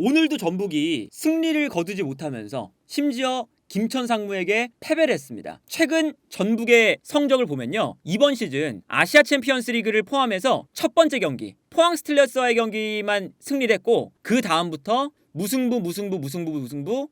오늘도 전북이 승리를 거두지 못하면서 심지어 김천 상무에게 패배를 했습니다. 최근 전북의 성적을 보면요, 이번 시즌 아시아 챔피언스 리그를 포함해서 첫 번째 경기 포항 스틸러스와의 경기만 승리를 했고 그 다음부터 무승부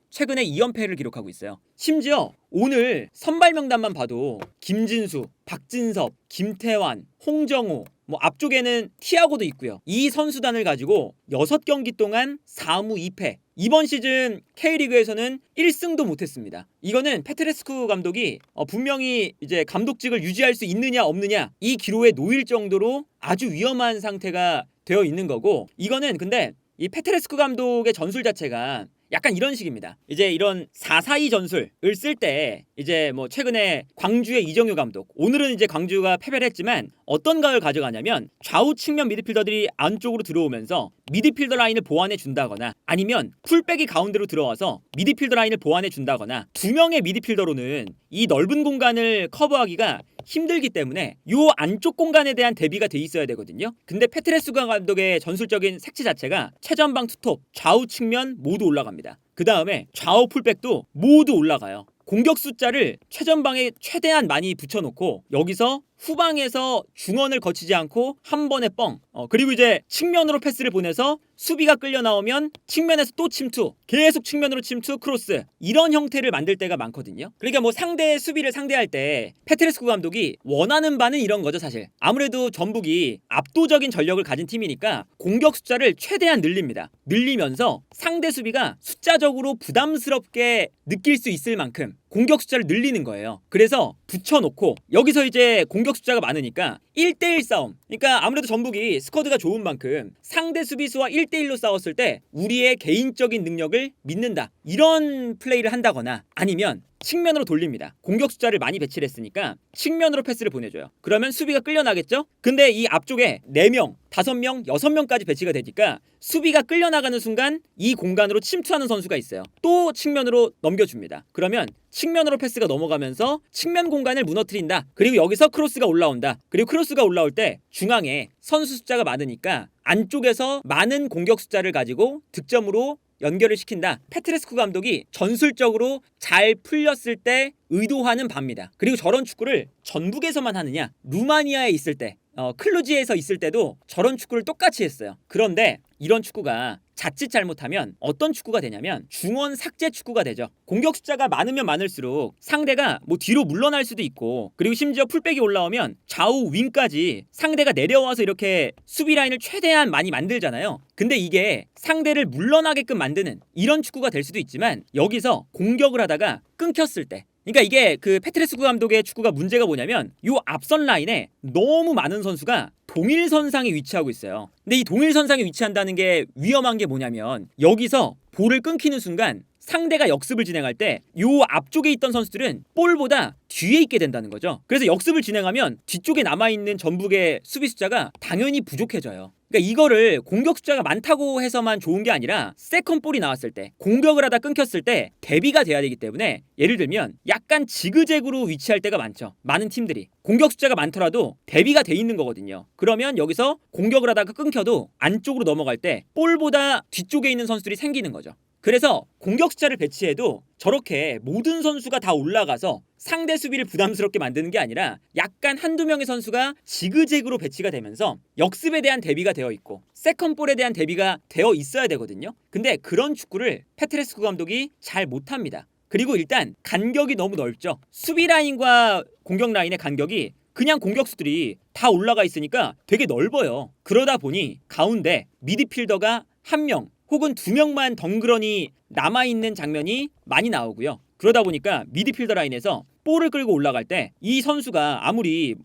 최근에 2연패를 기록하고 있어요. 심지어 오늘 선발 명단만 봐도 김진수, 박진섭, 김태환, 홍정호, 앞쪽에는 티아고도 있고요. 이 선수단을 가지고 6경기 동안 4무 2패. 이번 시즌 K리그에서는 1승도 못했습니다. 이거는 페트레스쿠 감독이 분명히 이제 감독직을 유지할 수 있느냐 없느냐 이 기로에 놓일 정도로 아주 위험한 상태가 되어 있는 거고, 이거는 근데 이 페트레스쿠 감독의 전술 자체가 약간 이런 식입니다. 이제 이런 4-4-2 전술을 쓸 때 이제 최근에 광주의 이정효 감독, 오늘은 이제 광주가 패배를 했지만 어떤 각을 가져가냐면 좌우 측면 미드필더들이 안쪽으로 들어오면서 미드필더 라인을 보완해 준다거나 아니면 풀백이 가운데로 들어와서 미드필더 라인을 보완해 준다거나, 두 명의 미드필더로는 이 넓은 공간을 커버하기가 힘들기 때문에 요 안쪽 공간에 대한 대비가 돼 있어야 되거든요. 근데 페트레스쿠 감독의 전술적인 색채 자체가 최전방 투톱, 좌우 측면 모두 올라갑니다. 그 다음에 좌우 풀백도 모두 올라가요. 공격 숫자를 최전방에 최대한 많이 붙여놓고 여기서 후방에서 중원을 거치지 않고 한 번에 뻥, 그리고 이제 측면으로 패스를 보내서 수비가 끌려 나오면 측면에서 또 침투, 계속 측면으로 침투, 크로스, 이런 형태를 만들 때가 많거든요. 그러니까 상대의 수비를 상대할 때 페트레스쿠 감독이 원하는 바는 이런 거죠. 사실 아무래도 전북이 압도적인 전력을 가진 팀이니까 공격 숫자를 최대한 늘리면서 상대 수비가 숫자적으로 부담스럽게 느낄 수 있을 만큼 공격 숫자를 늘리는 거예요. 그래서 붙여놓고 여기서 이제 공격 숫자가 많으니까 1대1 싸움, 그러니까 아무래도 전북이 스쿼드가 좋은 만큼 상대 수비수와 1대1로 싸웠을 때 우리의 개인적인 능력을 믿는다, 이런 플레이를 한다거나 아니면 측면으로 돌립니다. 공격 숫자를 많이 배치를 했으니까 측면으로 패스를 보내줘요. 그러면 수비가 끌려나겠죠? 근데 이 앞쪽에 4명, 5명, 6명까지 배치가 되니까 수비가 끌려나가는 순간 이 공간으로 침투하는 선수가 있어요. 또 측면으로 넘겨줍니다. 그러면 측면으로 패스가 넘어가면서 측면 공간을 무너뜨린다. 그리고 여기서 크로스가 올라온다. 그리고 크로스가 올라올 때 중앙에 선수 숫자가 많으니까 안쪽에서 많은 공격 숫자를 가지고 득점으로 연결을 시킨다. 페트레스쿠 감독이 전술적으로 잘 풀렸을 때 의도하는 바입니다. 그리고 저런 축구를 전북에서만 하느냐, 루마니아에 있을 때, 클루지에서 있을 때도 저런 축구를 똑같이 했어요. 그런데 이런 축구가 자칫 잘못하면 어떤 축구가 되냐면 중원 삭제 축구가 되죠. 공격 숫자가 많으면 많을수록 상대가 뒤로 물러날 수도 있고, 그리고 심지어 풀백이 올라오면 좌우 윙까지 상대가 내려와서 이렇게 수비 라인을 최대한 많이 만들잖아요. 근데 이게 상대를 물러나게끔 만드는 이런 축구가 될 수도 있지만, 여기서 공격을 하다가 끊겼을 때, 그러니까 이게 그 페트레스쿠 감독의 축구가 문제가 뭐냐면 요 앞선 라인에 너무 많은 선수가 동일선상에 위치하고 있어요. 근데 이 동일선상에 위치한다는 게 위험한 게 뭐냐면 여기서 볼을 끊기는 순간 상대가 역습을 진행할 때 요 앞쪽에 있던 선수들은 볼보다 뒤에 있게 된다는 거죠. 그래서 역습을 진행하면 뒤쪽에 남아있는 전북의 수비 숫자가 당연히 부족해져요. 그러니까 이거를 공격 숫자가 많다고 해서만 좋은 게 아니라 세컨볼이 나왔을 때, 공격을 하다 끊겼을 때 대비가 돼야 되기 때문에, 예를 들면 약간 지그재그로 위치할 때가 많죠. 많은 팀들이 공격 숫자가 많더라도 대비가 돼 있는 거거든요. 그러면 여기서 공격을 하다가 끊겨도 안쪽으로 넘어갈 때 볼보다 뒤쪽에 있는 선수들이 생기는 거죠. 그래서 공격 숫자를 배치해도 저렇게 모든 선수가 다 올라가서 상대 수비를 부담스럽게 만드는 게 아니라 약간 한두 명의 선수가 지그재그로 배치가 되면서 역습에 대한 대비가 되어 있고 세컨볼에 대한 대비가 되어 있어야 되거든요. 근데 그런 축구를 페트레스쿠 감독이 잘 못합니다. 그리고 일단 간격이 너무 넓죠. 수비 라인과 공격 라인의 간격이 그냥 공격수들이 다 올라가 있으니까 되게 넓어요. 그러다 보니 가운데 미드필더가 1명 혹은 2명만 덩그러니 남아있는 장면이 많이 나오고요. 그러다 보니까 미드필더 라인에서 볼을 끌고 올라갈 때 이 선수가 아무리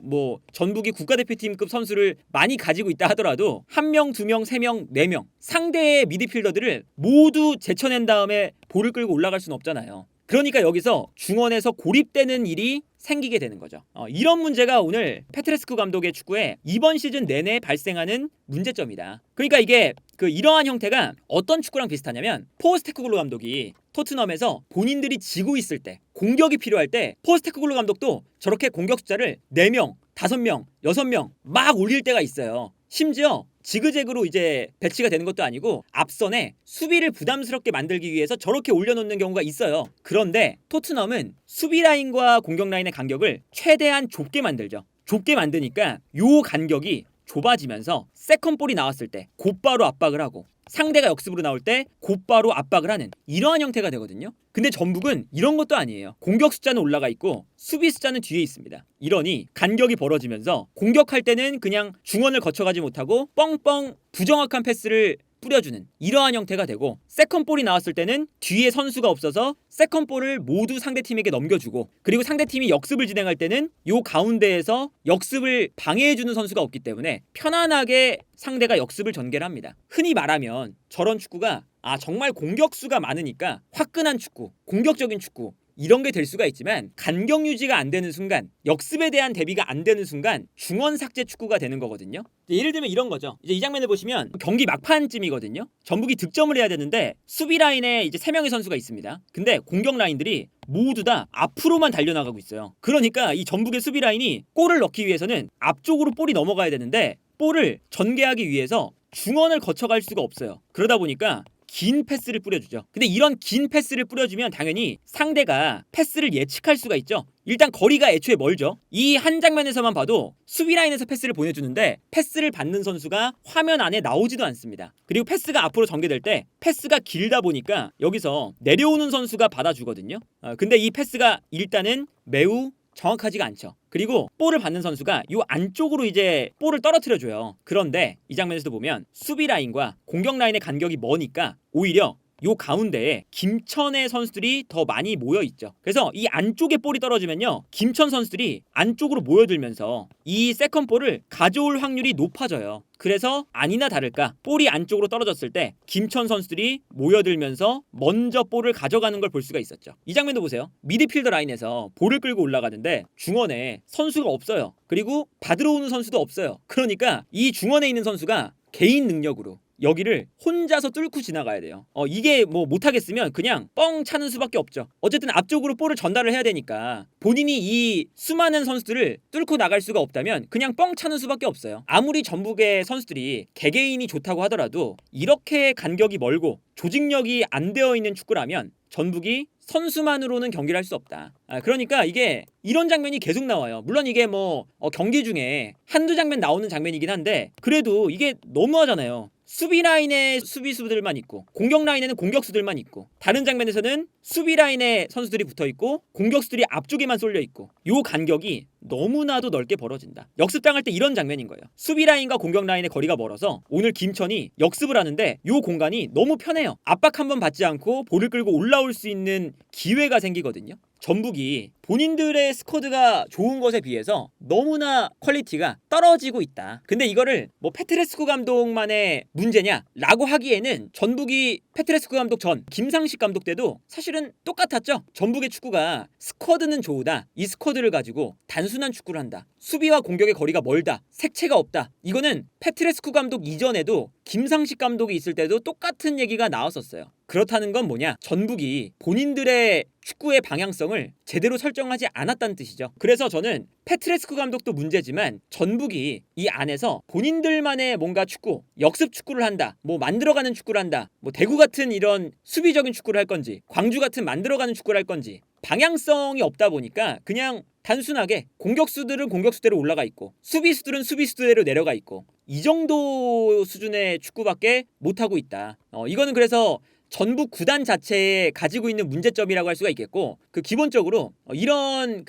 전북이 국가대표팀급 선수를 많이 가지고 있다 하더라도 1명, 2명, 3명, 4명 상대의 미드필더들을 모두 제쳐낸 다음에 볼을 끌고 올라갈 수는 없잖아요. 그러니까 여기서 중원에서 고립되는 일이 생기게 되는 거죠. 이런 문제가 오늘 페트레스쿠 감독의 축구에 이번 시즌 내내 발생하는 문제점이다. 그러니까 이게 이러한 형태가 어떤 축구랑 비슷하냐면 포스테코글루 감독이 토트넘에서 본인들이 지고 있을 때, 공격이 필요할 때 포스테코글루 감독도 저렇게 공격 숫자를 4명, 5명, 6명 막 올릴 때가 있어요. 심지어 지그재그로 이제 배치가 되는 것도 아니고 앞선에 수비를 부담스럽게 만들기 위해서 저렇게 올려놓는 경우가 있어요. 그런데 토트넘은 수비 라인과 공격 라인의 간격을 최대한 좁게 만들죠. 좁게 만드니까 요 간격이 좁아지면서 세컨볼이 나왔을 때 곧바로 압박을 하고 상대가 역습으로 나올 때 곧바로 압박을 하는 이러한 형태가 되거든요. 근데 전북은 이런 것도 아니에요. 공격 숫자는 올라가 있고 수비 숫자는 뒤에 있습니다. 이러니 간격이 벌어지면서 공격할 때는 그냥 중원을 거쳐가지 못하고 뻥뻥 부정확한 패스를 뿌려주는 이러한 형태가 되고 세컨볼이 나왔을 때는 뒤에 선수가 없어서 세컨볼을 모두 상대팀에게 넘겨주고 그리고 상대팀이 역습을 진행할 때는 요 가운데에서 역습을 방해해주는 선수가 없기 때문에 편안하게 상대가 역습을 전개를 합니다. 흔히 말하면 저런 축구가 정말 공격수가 많으니까 화끈한 축구, 공격적인 축구 이런 게 될 수가 있지만 간격 유지가 안 되는 순간 역습에 대한 대비가 안 되는 순간 중원 삭제 축구가 되는 거거든요. 예를 들면 이런 거죠. 이제 이 장면을 보시면 경기 막판쯤이거든요. 전북이 득점을 해야 되는데 수비 라인에 이제 3명의 선수가 있습니다. 근데 공격 라인들이 모두 다 앞으로만 달려나가고 있어요. 그러니까 이 전북의 수비 라인이 골을 넣기 위해서는 앞쪽으로 볼이 넘어가야 되는데 볼을 전개하기 위해서 중원을 거쳐갈 수가 없어요. 그러다 보니까 긴 패스를 뿌려주죠. 근데 이런 긴 패스를 뿌려주면 당연히 상대가 패스를 예측할 수가 있죠. 일단 거리가 애초에 멀죠. 이 한 장면에서만 봐도 수비 라인에서 패스를 보내주는데 패스를 받는 선수가 화면 안에 나오지도 않습니다. 그리고 패스가 앞으로 전개될 때 패스가 길다 보니까 여기서 내려오는 선수가 받아주거든요. 근데 이 패스가 일단은 매우 정확하지가 않죠. 그리고 볼을 받는 선수가 이 안쪽으로 이제 볼을 떨어뜨려줘요. 그런데 이 장면에서도 보면 수비 라인과 공격 라인의 간격이 머니까 오히려 요 가운데에 김천의 선수들이 더 많이 모여 있죠. 그래서 이 안쪽에 볼이 떨어지면요, 김천 선수들이 안쪽으로 모여들면서 이 세컨볼을 가져올 확률이 높아져요. 그래서 아니나 다를까 볼이 안쪽으로 떨어졌을 때 김천 선수들이 모여들면서 먼저 볼을 가져가는 걸 볼 수가 있었죠. 이 장면도 보세요. 미드필더 라인에서 볼을 끌고 올라가는데 중원에 선수가 없어요. 그리고 받으러 오는 선수도 없어요. 그러니까 이 중원에 있는 선수가 개인 능력으로 여기를 혼자서 뚫고 지나가야 돼요. 이게 뭐 못하겠으면 그냥 뻥 차는 수밖에 없죠. 어쨌든 앞쪽으로 볼을 전달을 해야 되니까 본인이 이 수많은 선수들을 뚫고 나갈 수가 없다면 그냥 뻥 차는 수밖에 없어요. 아무리 전북의 선수들이 개개인이 좋다고 하더라도 이렇게 간격이 멀고 조직력이 안 되어 있는 축구라면 전북이 선수만으로는 경기를 할 수 없다. 그러니까 이게 이런 장면이 계속 나와요. 물론 이게 뭐 경기 중에 한두 장면 나오는 장면이긴 한데 그래도 이게 너무하잖아요. 수비 라인에 수비수들만 있고 공격 라인에는 공격수들만 있고 다른 장면에서는 수비 라인에 선수들이 붙어있고 공격수들이 앞쪽에만 쏠려있고 요 간격이 너무나도 넓게 벌어진다. 역습당할 때 이런 장면인 거예요. 수비 라인과 공격 라인의 거리가 멀어서 오늘 김천이 역습을 하는데 요 공간이 너무 편해요. 압박 한번 받지 않고 볼을 끌고 올라올 수 있는 기회가 생기거든요. 전북이 본인들의 스쿼드가 좋은 것에 비해서 너무나 퀄리티가 떨어지고 있다. 근데 이거를 뭐 페트레스쿠 감독만의 문제냐 라고 하기에는 전북이 페트레스쿠 감독 전 김상식 감독 때도 사실은 똑같았죠. 전북의 축구가 스쿼드는 좋으다. 이 스쿼드를 가지고 단순한 축구를 한다. 수비와 공격의 거리가 멀다. 색채가 없다. 이거는 페트레스쿠 감독 이전에도 김상식 감독이 있을 때도 똑같은 얘기가 나왔었어요. 그렇다는 건 뭐냐? 전북이 본인들의 축구의 방향성을 제대로 설정하지 않았다는 뜻이죠. 그래서 저는 페트레스쿠 감독도 문제지만 전북이 이 안에서 본인들만의 뭔가 축구, 역습 축구를 한다, 뭐 만들어가는 축구를 한다, 뭐 대구 같은 이런 수비적인 축구를 할 건지 광주 같은 만들어가는 축구를 할 건지 방향성이 없다 보니까 그냥 단순하게 공격수들은 공격수대로 올라가 있고 수비수들은 수비수대로 내려가 있고 이 정도 수준의 축구밖에 못하고 있다. 이거는 그래서 전북 구단 자체에 가지고 있는 문제점이라고 할 수가 있겠고 기본적으로 이런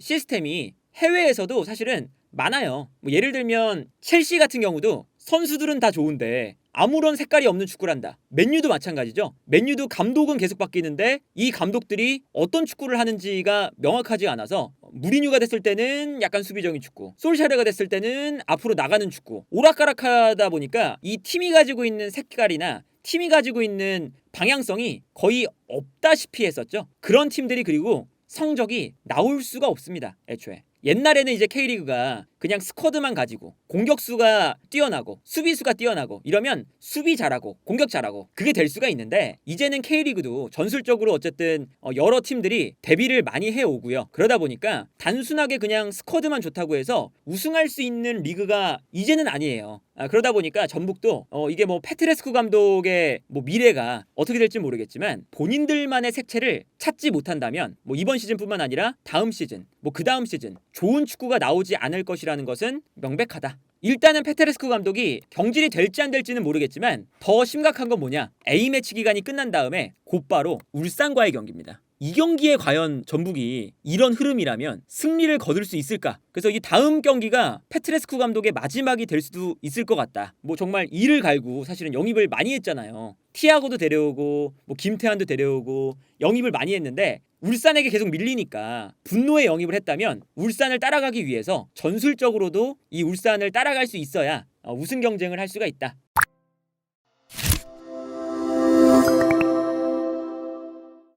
시스템이 해외에서도 사실은 많아요. 뭐 예를 들면 첼시 같은 경우도 선수들은 다 좋은데 아무런 색깔이 없는 축구를 한다. 맨유도 마찬가지죠. 맨유도 감독은 계속 바뀌는데 이 감독들이 어떤 축구를 하는지가 명확하지 않아서 무리뉴가 됐을 때는 약간 수비적인 축구, 솔샤르가 됐을 때는 앞으로 나가는 축구, 오락가락하다 보니까 이 팀이 가지고 있는 색깔이나 팀이 가지고 있는 방향성이 거의 없다시피 했었죠. 그런 팀들이 그리고 성적이 나올 수가 없습니다. 애초에 옛날에는 이제 K리그가 그냥 스쿼드만 가지고 공격수가 뛰어나고 수비수가 뛰어나고 이러면 수비 잘하고 공격 잘하고 그게 될 수가 있는데, 이제는 K리그도 전술적으로 어쨌든 여러 팀들이 대비를 많이 해오고요. 그러다 보니까 단순하게 그냥 스쿼드만 좋다고 해서 우승할 수 있는 리그가 이제는 아니에요. 그러다 보니까 전북도 이게 뭐 페트레스쿠 감독의 뭐 미래가 어떻게 될지 모르겠지만 본인들만의 색채를 찾지 못한다면 뭐 이번 시즌뿐만 아니라 다음 시즌, 뭐 그 다음 시즌 좋은 축구가 나오지 않을 것이라는 것은 명백하다. 일단은 페트레스쿠 감독이 경질이 될지 안 될지는 모르겠지만 더 심각한 건 뭐냐? A매치 기간이 끝난 다음에 곧바로 울산과의 경기입니다. 이 경기에 과연 전북이 이런 흐름이라면 승리를 거둘 수 있을까? 그래서 이 다음 경기가 페트레스쿠 감독의 마지막이 될 수도 있을 것 같다. 뭐 정말 이를 갈고 사실은 영입을 많이 했잖아요. 티아고도 데려오고 뭐 김태환도 데려오고 영입을 많이 했는데 울산에게 계속 밀리니까 분노의 영입을 했다면 울산을 따라가기 위해서 전술적으로도 이 울산을 따라갈 수 있어야 우승 경쟁을 할 수가 있다.